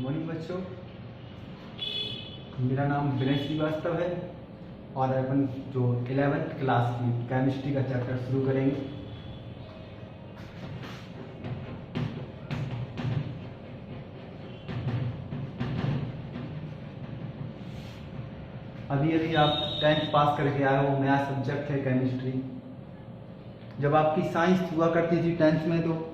Good morning बच्चों, मेरा नाम विनय श्रीवास्तव है और अपन जो 11th क्लास की केमिस्ट्री का चैप्टर शुरू करेंगे। अभी अभी आप 10th पास करके आए हो, नया सब्जेक्ट है केमिस्ट्री। जब आपकी साइंस हुआ करती थी 10th में तो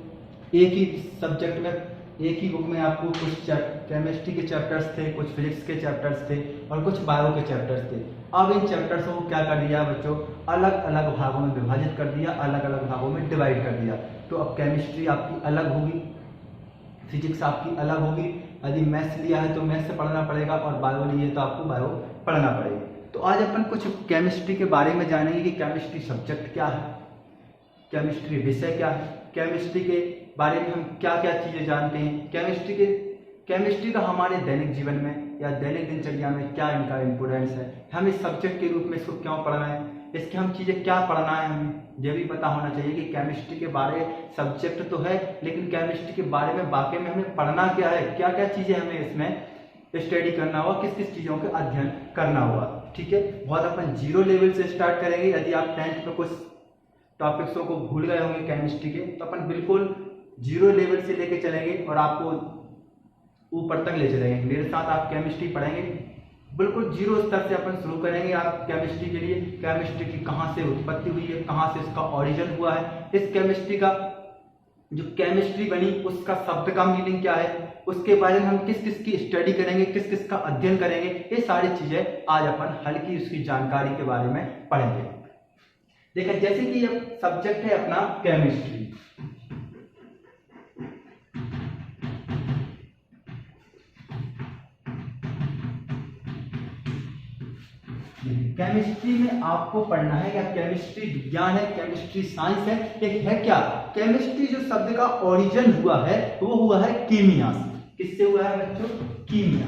एक ही सब्जेक्ट में, एक ही बुक में आपको कुछ केमिस्ट्री के चैप्टर्स थे, कुछ फिजिक्स के चैप्टर्स थे और कुछ बायो के चैप्टर्स थे। अब इन चैप्टर्स को क्या कर दिया बच्चों, अलग अलग भागों में विभाजित कर दिया, अलग अलग भागों में डिवाइड कर दिया। तो अब केमिस्ट्री आपकी अलग होगी, फिजिक्स आपकी अलग होगी। यदि मैथ्स लिया है तो मैथ्स से पढ़ना पड़ेगा और बायो लिए है तो आपको बायो पढ़ना पड़ेगा। तो आज अपन कुछ केमिस्ट्री के बारे में जानेंगे कि केमिस्ट्री सब्जेक्ट क्या है, केमिस्ट्री विषय क्या है, केमिस्ट्री के बारे में हम क्या क्या चीज़ें जानते हैं, केमिस्ट्री का हमारे दैनिक जीवन में या दैनिक दिनचर्या में क्या इनका इम्पोर्टेंस है, हम इस सब्जेक्ट के रूप में इसको क्यों पढ़ना है, इसकी हम चीज़ें क्या पढ़ना है, हमें यह भी पता होना चाहिए कि केमिस्ट्री के बारे सब्जेक्ट तो है लेकिन केमिस्ट्री के बारे में वाकई में हमें पढ़ना क्या है, क्या क्या चीज़ें हमें इसमें स्टडी करना होगा, किस किस चीज़ों का अध्ययन करना होगा। ठीक है, बहुत अपन जीरो लेवल से स्टार्ट करेंगे। यदि आप 10th में कुछ टॉपिक्सों को भूल गए होंगे केमिस्ट्री के तो अपन बिल्कुल जीरो लेवल से लेके चलेंगे और आपको ऊपर तक ले चलेंगे। मेरे साथ आप केमिस्ट्री पढ़ेंगे, बिल्कुल जीरो स्तर से अपन शुरू करेंगे। आप केमिस्ट्री के लिए केमिस्ट्री की कहाँ से उत्पत्ति हुई है, कहाँ से इसका ओरिजिन हुआ है, इस केमिस्ट्री का जो केमिस्ट्री बनी उसका शब्द का मीनिंग क्या है, उसके बारे में हम किस किस की स्टडी करेंगे, किस किस का अध्ययन करेंगे, ये सारी चीजें आज अपन हल्की उसकी जानकारी के बारे में पढ़ेंगे। देखिए, जैसे कि ये सब्जेक्ट है अपना केमिस्ट्री। केमिस्ट्री में आपको पढ़ना है या केमिस्ट्री विज्ञान है, केमिस्ट्री साइंस है, ये है क्या। केमिस्ट्री जो शब्द का ओरिजिन हुआ है वो हुआ है कीमिया से। किससे हुआ है बच्चों, कीमिया।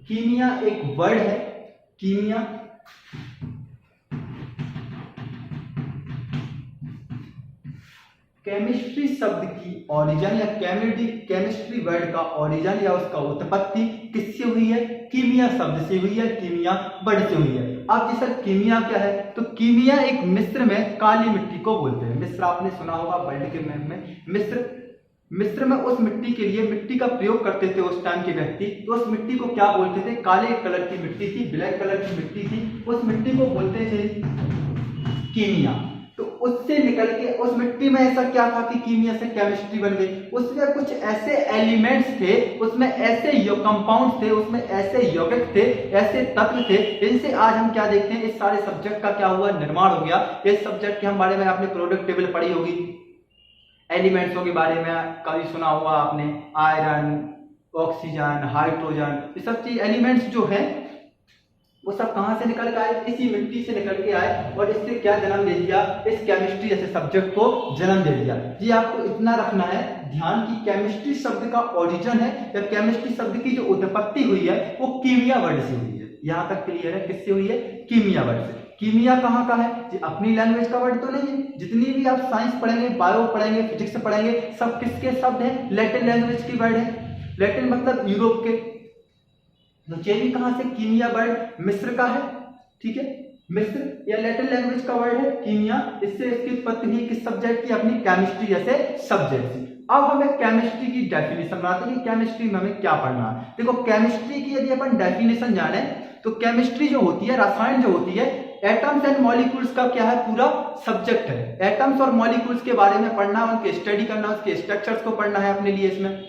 कीमिया एक वर्ड है, कीमिया केमिस्ट्री शब्द की ओरिजिन या केमिस्ट्री वर्ड का ओरिजिन या उसका उत्पत्ति किससे हुई है, कीमिया शब्द से हुई है, कीमिया वर्ड से हुई है। अब जैसा कीमिया क्या है, तो कीमिया एक मिस्र में काली मिट्टी को बोलते हैं। मिस्र आपने सुना होगा वर्ल्ड के मैप में, मिस्र में उस मिट्टी के लिए मिट्टी का प्रयोग करते थे उस टाइम के व्यक्ति। तो उस मिट्टी को क्या बोलते थे, काले कलर की मिट्टी थी, ब्लैक कलर की मिट्टी थी, उस मिट्टी को बोलते थे कीमिया। तो उससे निकल के उस मिट्टी में ऐसा क्या था कि कीमिया से केमिस्ट्री बन गई। उसमें कुछ ऐसे एलिमेंट्स थे, उसमें ऐसे कंपाउंड थे, उसमें ऐसे यौगिक थे, ऐसे तत्व थे, इनसे आज हम क्या देखते हैं, इस सारे सब्जेक्ट का क्या हुआ, निर्माण हो गया। इस सब्जेक्ट के हम बारे में आपने प्रोडक्ट टेबल पढ़ी होगी, एलिमेंट्सों के बारे में कभी सुना होगा आपने, आयरन, ऑक्सीजन, हाइड्रोजन, ये सब चीज एलिमेंट्स जो है वो सब कहां से निकल के आए, इसी मिट्टी से निकल के आए और इससे क्या जन्म दे दिया, इस केमिस्ट्री जैसे सब्जेक्ट को जन्म दे दिया। जी आपको इतना रखना है ध्यान की केमिस्ट्री शब्द का ओरिजिन है या केमिस्ट्री शब्द की जो उत्पत्ति हुई है वो कीमिया वर्ड से हुई है। यहां तक क्लियर है, किससे हुई है, कीमिया वर्ड से। कीमिया कहाँ का है जी, अपनी लैंग्वेज का वर्ड तो नहीं है। जितनी भी आप साइंस पढ़ेंगे, बायो पढ़ेंगे, फिजिक्स पढ़ेंगे, सब किसके शब्द है, लैटिन लैंग्वेज की वर्ड है। लैटिन मतलब यूरोप के। तो चेरी कहां से, कीमिया वर्ड मिस्र का है। ठीक है, मिस्र या लैटिन लैंग्वेज का वर्ड है कीमिया। इससे इसकी उत्पत्ति हुई किस सब्जेक्ट की, अपनी केमिस्ट्री जैसे सब्जेक्ट से। अब हमें केमिस्ट्री की डेफिनेशन बनाते हैं कि केमिस्ट्री में हमें क्या पढ़ना है। देखो, केमिस्ट्री की यदि अपन डेफिनेशन जाने तो केमिस्ट्री जो होती है, रसायन जो होती है, एटम्स एंड मॉलिक्यूल्स का क्या है, पूरा सब्जेक्ट है। एटम्स और मॉलिक्यूल्स के बारे में पढ़ना, उनके स्टडी करना, उसके स्ट्रक्चर्स को पढ़ना है अपने लिए, इसमें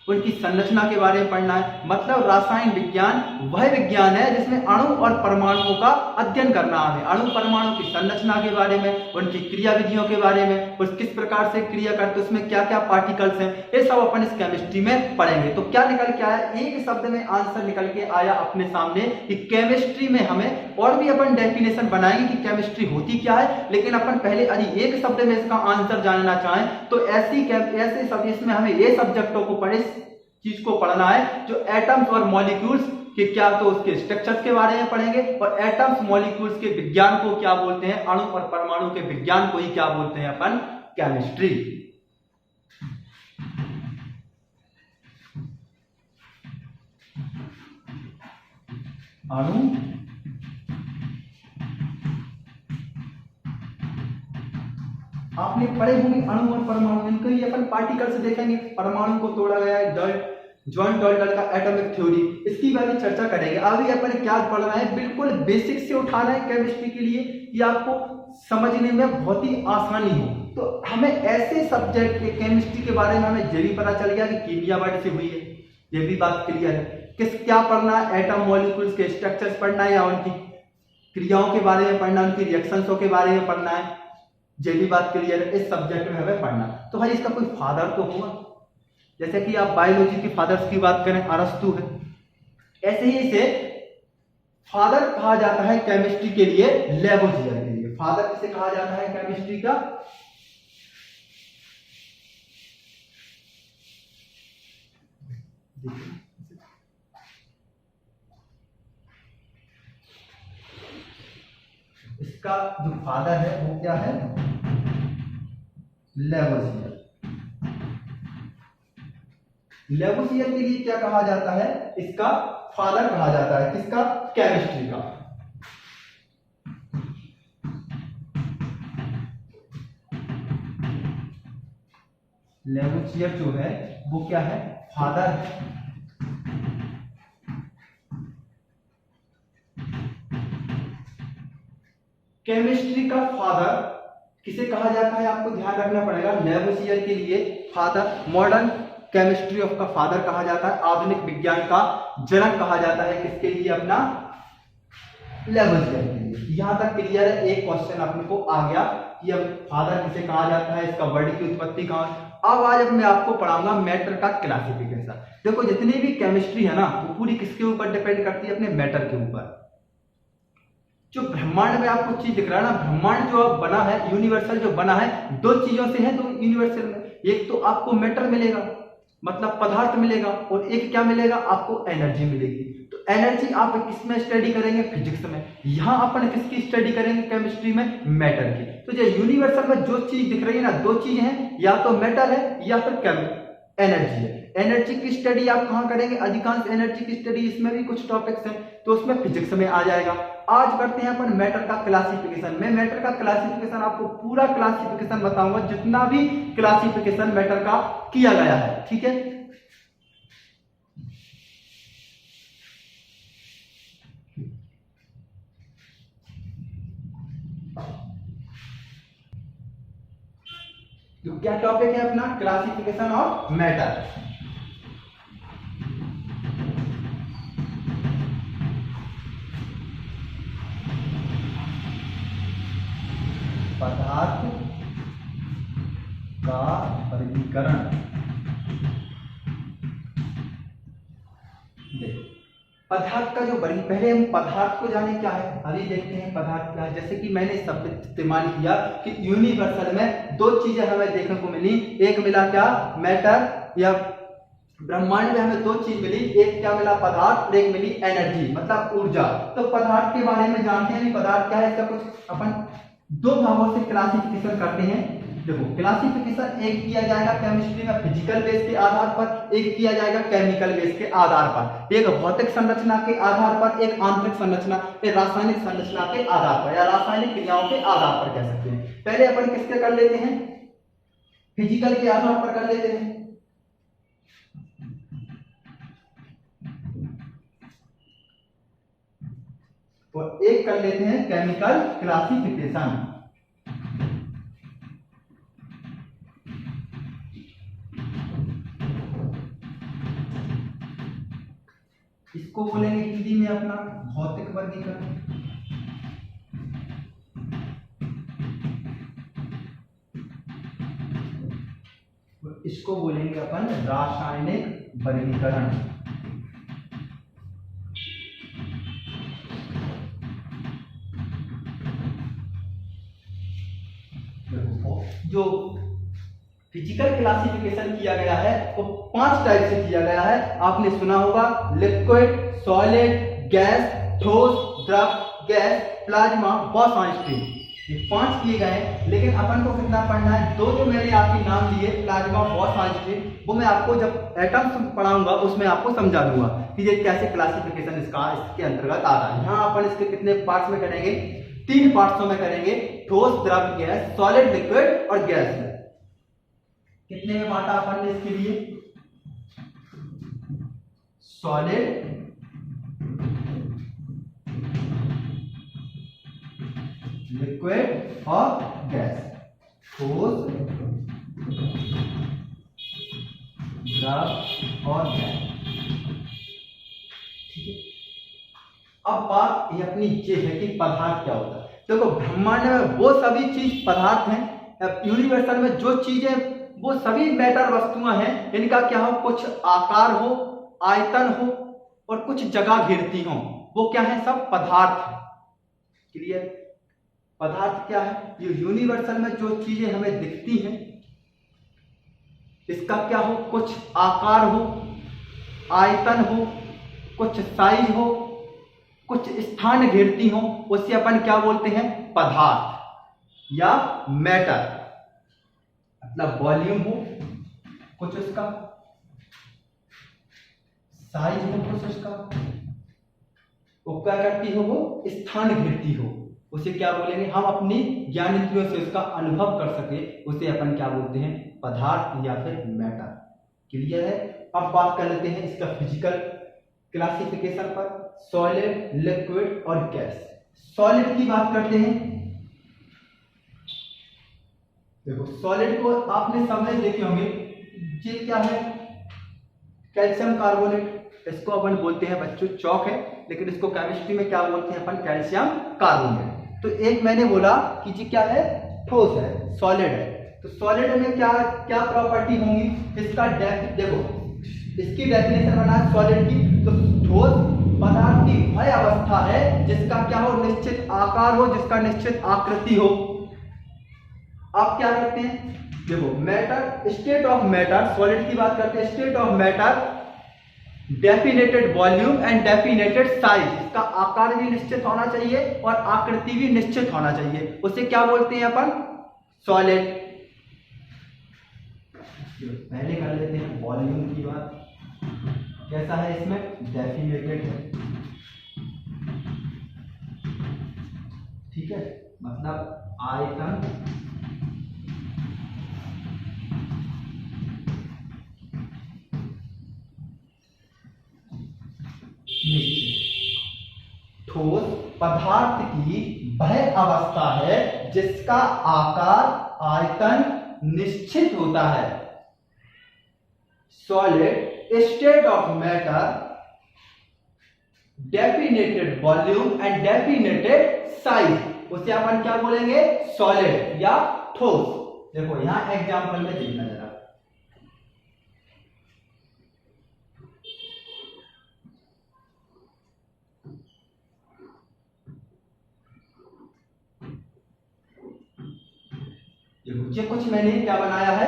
उनकी संरचना के बारे में पढ़ना है। मतलब रासायन विज्ञान वह विज्ञान है जिसमें अणु और परमाणुओं का अध्ययन करना है। अणु परमाणु की संरचना के बारे में, उनकी क्रिया विधियों के बारे में, उस किस प्रकार से क्रिया करते, उसमें क्या क्या पार्टिकल्स हैं, ये सब अपन इस केमिस्ट्री में पढ़ेंगे। तो क्या निकल के आया, एक शब्द में आंसर निकल के आया अपने सामने कि केमिस्ट्री में हमें, और भी अपन डेफिनेशन बनाएंगे कि केमिस्ट्री होती क्या है, लेकिन अपन पहले यदि एक शब्द में इसका आंसर जानना चाहें तो ऐसे सब इसमें हमें ये सब्जेक्टों को पढ़े, चीज को पढ़ना है जो एटम्स और मॉलिक्यूल्स के क्या, तो उसके स्ट्रक्चर्स के बारे में पढ़ेंगे और एटम्स मॉलिक्यूल्स के विज्ञान को क्या बोलते हैं, अणु और परमाणु के विज्ञान को ही क्या बोलते हैं अपन, केमिस्ट्री। अणु आपने पढ़े होंगे अणु और परमाणु, इनको ही अपन पार्टिकल से देखेंगे। परमाणु को तोड़ा गया है, जॉन डॉल्टन का एटॉमिक थ्योरी, इसकी बारे चर्चा करेंगे। अभी अपन क्या पढ़ रहे हैं, बिल्कुल बेसिक से उठा रहे हैं केमिस्ट्री के लिए कि आपको समझने में बहुत ही आसानी हो। तो हमें ऐसे सब्जेक्ट के केमिस्ट्री के बारे में हमें ये भी पता चल गया कि कीमिया वर्ड से हुई है, ये भी बात क्लियर है। क्या पढ़ना है, एटम मॉलिक्यूल्स के स्ट्रक्चर्स पढ़ना है या उनकी क्रियाओं के बारे में पढ़ना है, उनकी रिएक्शंसों के बारे में पढ़ना है, ये भी बात क्लियर है। इस सब्जेक्ट में हमें पढ़ना। तो भाई इसका कोई फादर तो होगा, जैसे कि आप बायोलॉजी के फादर्स की बात करें अरस्तु है, ऐसे ही इसे फादर कहा जाता है केमिस्ट्री के लिए लेवोजियर के लिए। फादर किसे कहा जाता है केमिस्ट्री का? इसका जो फादर है वो क्या है? लेवोजियर। लेवोजियर के लिए क्या कहा जाता है? इसका फादर कहा जाता है। किसका? केमिस्ट्री का। लेवोजियर जो है वो क्या है? फादर है। केमिस्ट्री का फादर किसे कहा जाता है? आपको ध्यान रखना पड़ेगा। लेवोजियर के लिए फादर, मॉडर्न केमिस्ट्री ऑफ का फादर कहा जाता है, आधुनिक विज्ञान का जनक कहा जाता है। किसके लिए? अपना लेवोजियर के लिए। यहां तक क्लियर है। एक क्वेश्चन अपने को आ गया कि अब फादर किसे कहा जाता है, इसका वर्ड की उत्पत्ति कहां। अब आज मैं आपको पढ़ाऊंगा मैटर का क्लासिफिकेशन। देखो जितनी भी केमिस्ट्री है ना वो पूरी किसके ऊपर डिपेंड करती है? अपने मैटर के ऊपर। जो ब्रह्मांड में आपको चीज दिख रहा है ना, ब्रह्मांड जो अब बना है, यूनिवर्सल जो बना है, दो चीजों से है। तो यूनिवर्सल में एक तो आपको मैटर मिलेगा, मतलब पदार्थ मिलेगा, और एक क्या मिलेगा? आपको एनर्जी मिलेगी। तो एनर्जी आप किसमें स्टडी करेंगे? फिजिक्स में। यहां अपन किसकी स्टडी करेंगे केमिस्ट्री में? मैटर की। तो जो यूनिवर्सल में जो चीज दिख रही है ना, दो चीज हैं, या तो मेटल है या फिर एनर्जी है। एनर्जी की स्टडी आप कहां करेंगे? अधिकांश एनर्जी की स्टडी, इसमें भी कुछ टॉपिक्स हैं तो उसमें फिजिक्स में आ जाएगा। आज करते हैं अपन मैटर का क्लासिफिकेशन। मैं मैटर का क्लासिफिकेशन आपको पूरा क्लासिफिकेशन बताऊंगा, जितना भी क्लासिफिकेशन मैटर का किया गया है। ठीक है, तो क्या टॉपिक है अपना? Classification of matter. पदार्थ का वर्गीकरण। देखो पदार्थ का जो वर्गीकरण, पहले हम पदार्थ को जाने क्या है। अभी देखते हैं पदार्थ क्या है। जैसे कि मैंने शब्द इस्तेमाल किया कि यूनिवर्सल में दो चीजें हमें देखने को मिली। एक मिला क्या? मैटर, या ब्रह्मांड में हमें दो चीज मिली। एक क्या मिला? पदार्थ, और एक मिली एनर्जी, मतलब ऊर्जा। तो पदार्थ के बारे में जानते हैं। पदार्थ क्या है, इसका कुछ अपन दो भागों से क्लासिफिकेशन करते हैं। देखो क्लासिफिकेशन एक किया जाएगा केमिस्ट्री में फिजिकल बेस के आधार पर, एक किया जाएगा केमिकल बेस के आधार पर। एक भौतिक संरचना के आधार पर, एक आंतरिक संरचना, एक रासायनिक संरचना के आधार पर, या रासायनिक क्रियाओं के आधार पर कह सकते हैं। पहले अपन किसके कर लेते हैं? फिजिकल के आधार पर कर लेते हैं। और एक कर लेते हैं केमिकल क्लासिफिकेशन। इसको बोलेंगे हिंदी में अपना भौतिक वर्गीकरण। इसको बोलेंगे अपन रासायनिक वर्गीकरण। जो फिजिकल क्लासिफिकेशन किया गया है वो 5 टाइप से किया गया है। आपने सुना होगा लिक्विड, सॉलिड, गैस, ठोस, द्रव, gas, plasma, boss on stream. ये 5 किए गए हैं, लेकिन अपन को कितना पढ़ना है? दो जो मैंने आपके नाम लिए प्लाज्मा फॉस्फोराइलेशन, वो मैं आपको जब एटम्स पढ़ाऊंगा उसमें आपको समझा दूंगा कि ये कैसे क्लासिफिकेशन इसके अंतर्गत आ रहा है। यहाँ अपन इसके कितने पार्ट्स में करेंगे? 3 पार्ट्सों में करेंगे, ठोस, द्रव, गैस, सॉलिड, लिक्विड और गैस में। कितने में बांटा अपन ने इसके लिए? सॉलिड, लिक्विड और गैस। ठोस, द्रव और गैस। ठीक है, अब बात ये अपनी ये है कि पदार्थ क्या होता है। देखो, ब्रह्मांड में वो सभी चीज पदार्थ हैं, यूनिवर्सल में जो चीजें, वो सभी मैटर वस्तुएं हैं, इनका क्या हो? कुछ आकार हो, आयतन हो और कुछ जगह घेरती हो, वो क्या है? सब पदार्थ है। क्लियर? पदार्थ क्या है? ये यूनिवर्सल में जो चीजें हमें दिखती हैं, इसका क्या हो? कुछ आकार हो, आयतन हो, कुछ साइज हो, कुछ स्थान घेरती हो, उसे अपन क्या बोलते हैं? पदार्थ या मैटर। मतलब वॉल्यूम हो कुछ उसका, साइज हो कुछ उसका, वो क्या करती हो? वो स्थान घेरती हो, उसे क्या बोलेंगे? हम अपनी ज्ञान इंद्रियों से उसका अनुभव कर सके, उसे अपन क्या बोलते हैं? पदार्थ या फिर मैटर। क्लियर है? अब बात कर लेते हैं इसका फिजिकल क्लासिफिकेशन पर। सॉलिड, लिक्विड और गैस। सॉलिड की बात करते हैं। देखो, सॉलिड को आपने सबने देखे होंगे, ये क्या है? Calcium carbonate. इसको अपन बोलते हैं बच्चों चौक है, लेकिन इसको केमिस्ट्री में क्या बोलते हैं अपन? Calcium carbonate. तो एक मैंने बोला कि जी क्या है? ठोस है, सॉलिड है। तो सॉलिड में क्या क्या प्रॉपर्टी होंगी? इसका देखो, इसकी डेफिनेशन बना है सॉलिड की, तो ठोस पदार्थ की वह अवस्था है जिसका क्या हो? निश्चित आकार हो, जिसका निश्चित आकृति हो। आप क्या करते हैं? देखो, matter, state of matter, solid की बात करते हैं। State of matter, definite volume and definite size. इसका आकार भी निश्चित होना चाहिए और आकृति भी निश्चित होना चाहिए, उसे क्या बोलते हैं अपन? सॉलिड। पहले कर लेते हैं वॉल्यूम की बात। कैसा है इसमें? डेफिनेटेड है। ठीक है, मतलब आयतन, ठोस पदार्थ की वह अवस्था है जिसका आकार, आयतन निश्चित होता है। Solid, state of matter, definite volume and definite size, उसे अपन क्या बोलेंगे? सॉलिड या ठोस। देखो, यहां एग्जांपल में देखना जरा। ये कुछ मैंने क्या बनाया है?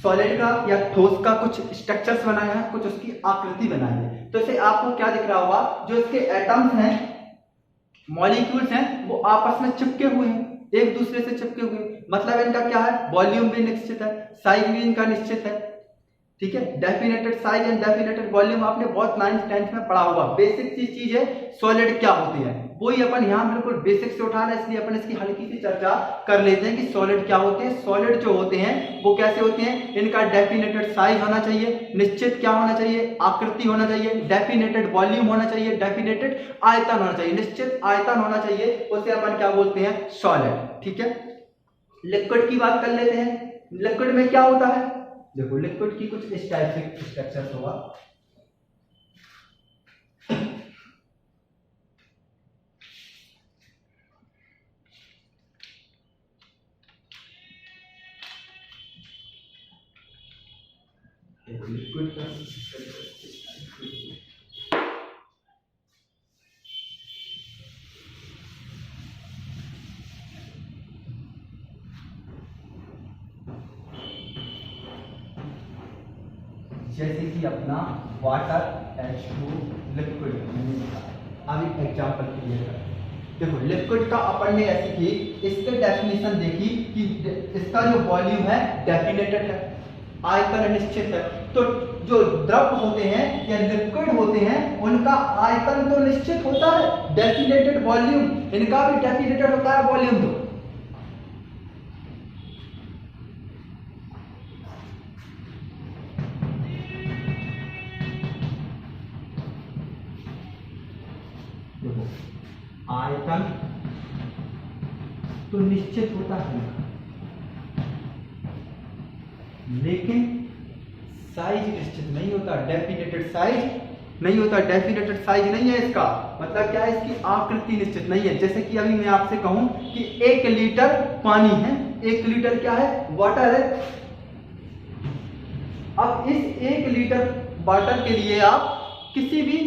सॉलिड का या ठोस का कुछ स्ट्रक्चर्स बनाया है, कुछ उसकी आकृति बनाई है। तो इसे आपको क्या दिख रहा होगा? जो इसके एटम्स हैं, मॉलिक्यूल्स हैं, वो आपस में चिपके हुए हैं, एक दूसरे से चिपके हुए। मतलब इनका क्या है? वॉल्यूम भी निश्चित है, साइज भी इनका निश्चित है। ठीक है, डेफिनेटेड साइज एंड डेफिनेटेड वॉल्यूम आपने बहुत 9th 10th में पढ़ा होगा। बेसिक चीज है सॉलिड क्या होती है, वही अपन यहाँ बिल्कुल बेसिक से उठा रहे हैं, इसलिए अपन इसकी हल्की सी चर्चा कर लेते हैं कि सॉलिड क्या होते हैं। सॉलिड जो होते हैं वो कैसे होते हैं? इनका डेफिनेटेड साइज होना चाहिए, निश्चित क्या होना चाहिए? आकृति होना चाहिए, डेफिनेटेड वॉल्यूम होना चाहिए, डेफिनेटेड आयतन होना चाहिए, निश्चित आयतन होना चाहिए, उसे अपन क्या बोलते हैं? सॉलिड। ठीक है, लिक्विड की बात कर लेते हैं। लिक्विड में क्या होता है? देखो, लिक्विड की कुछ इस टाइप से स्ट्रक्चर होगा। लिक्विड का जैसे कि अपना वाटर H2 लिक्विड। अब एक एग्जाम्पल क्लियर करते हैं। देखो लिक्विड का अपन ने ऐसी की, इसके डेफिनेशन देखी कि इसका जो वॉल्यूम है डेफिनेटेड है, आयतन निश्चित है। तो जो द्रव होते हैं या लिक्विड होते हैं उनका आयतन तो निश्चित होता है, डेफिनेटेड वॉल्यूम, इनका भी डेफिनेटेड होता है वॉल्यूम। तो आयतन तो निश्चित होता है, लेकिन साइज निश्चित नहीं होता, डेफिनेटेड साइज नहीं होता। डेफिनेटेड साइज नहीं है इसका मतलब क्या है, इसकी आकृति निश्चित नहीं है। जैसे कि अभी मैं आपसे कहूं कि 1 लीटर पानी है, 1 लीटर क्या है, वाटर है। अब इस 1 लीटर वाटर के लिए आप किसी भी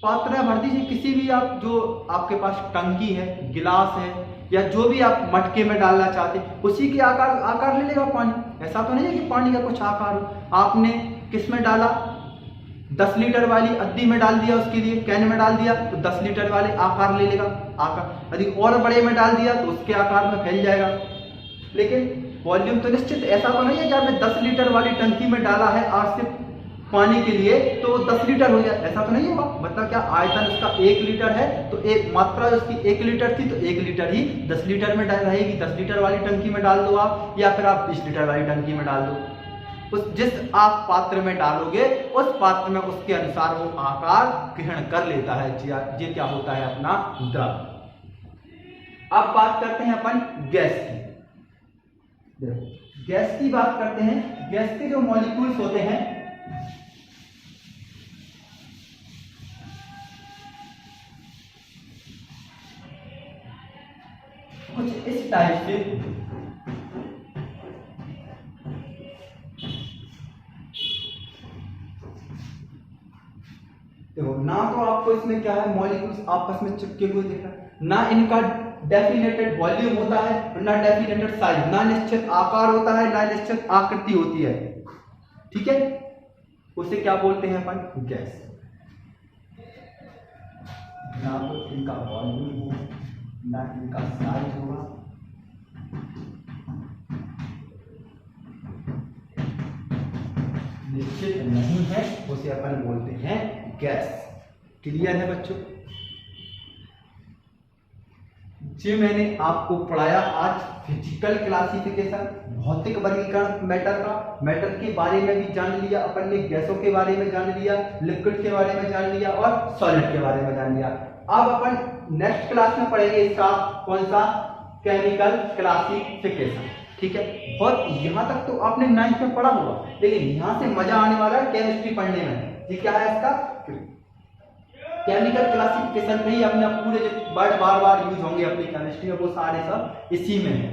पात्र में भर दीजिए, किसी भी आप जो आपके पास टंकी है, गिलास है, या जो भी आप मटके में डालना चाहते हैं उसी के आकार ले लेगा पानी। ऐसा तो नहीं है कि पानी का कुछ आकार हो। आपने किस में डाला, 10 लीटर वाली अद्दी में डाल दिया, उसके लिए कैन में डाल दिया तो 10 लीटर वाले आकार ले लेगा आकार। यदि और बड़े में डाल दिया तो उसके आकार में फैल जाएगा। लेकिन वॉल्यूम तो निश्चित, ऐसा तो नहीं है कि आपने 10 लीटर वाली टंकी में डाला है आज से पानी के लिए तो 10 लीटर हो जाए, ऐसा तो नहीं होगा। मतलब क्या, आयतन इसका 1 लीटर है तो एक मात्रा उसकी 1 लीटर थी तो 1 लीटर ही 10 लीटर में रहेगी। 10 लीटर वाली टंकी में डाल दो आप, या फिर आप 20 लीटर वाली टंकी में डाल दो। उस जिस आप पात्र में डालोगे उस पात्र में उसके अनुसार वो आकार ग्रहण कर लेता है। ये क्या होता है, अपना द्रव। अब बात करते हैं अपन गैस की। देखो गैस की बात करते हैं। गैस के जो मॉलिक्यूल्स होते हैं कुछ इस टाइप से, देखो ना तो आपको इसमें क्या है, मॉलिक्यूल्स आपस में चिपके हुए दिख रहा है, ना इनका डेफिनेटेड वॉल्यूम होता है, ना डेफिनेटेड साइज, ना निश्चित आकार होता है, ना निश्चित आकृति होती है। ठीक है, उसे क्या बोलते हैं अपन, गैस। ना तो इनका वॉल्यूम हो, ना इनका साइज होगा, निश्चित नहीं है, उसे अपन बोलते हैं गैस। क्लियर है बच्चों? जो मैंने आपको पढ़ाया आज फिजिकल क्लासिफिकेशन, भौतिक वर्गीकरण मैटर का, मैटर के बारे में भी जान लिया अपन ने, गैसों के बारे में जान लिया, लिक्विड के बारे में जान लिया और सॉलिड के बारे में जान लिया। अब अपन नेक्स्ट क्लास में पढ़ेंगे इसका कौन सा, केमिकल क्लासिफिकेशन। ठीक है, बहुत यहाँ तक तो आपने 9th में पढ़ा होगा, लेकिन यहाँ से मजा आने वाला है केमिस्ट्री पढ़ने में। ये क्या है इसका, केमिकल क्लासिफिकेशन में ही अपने पूरे जो वर्ड बार बार यूज होंगे अपनी केमिस्ट्री में, वो सारे सब इसी में है।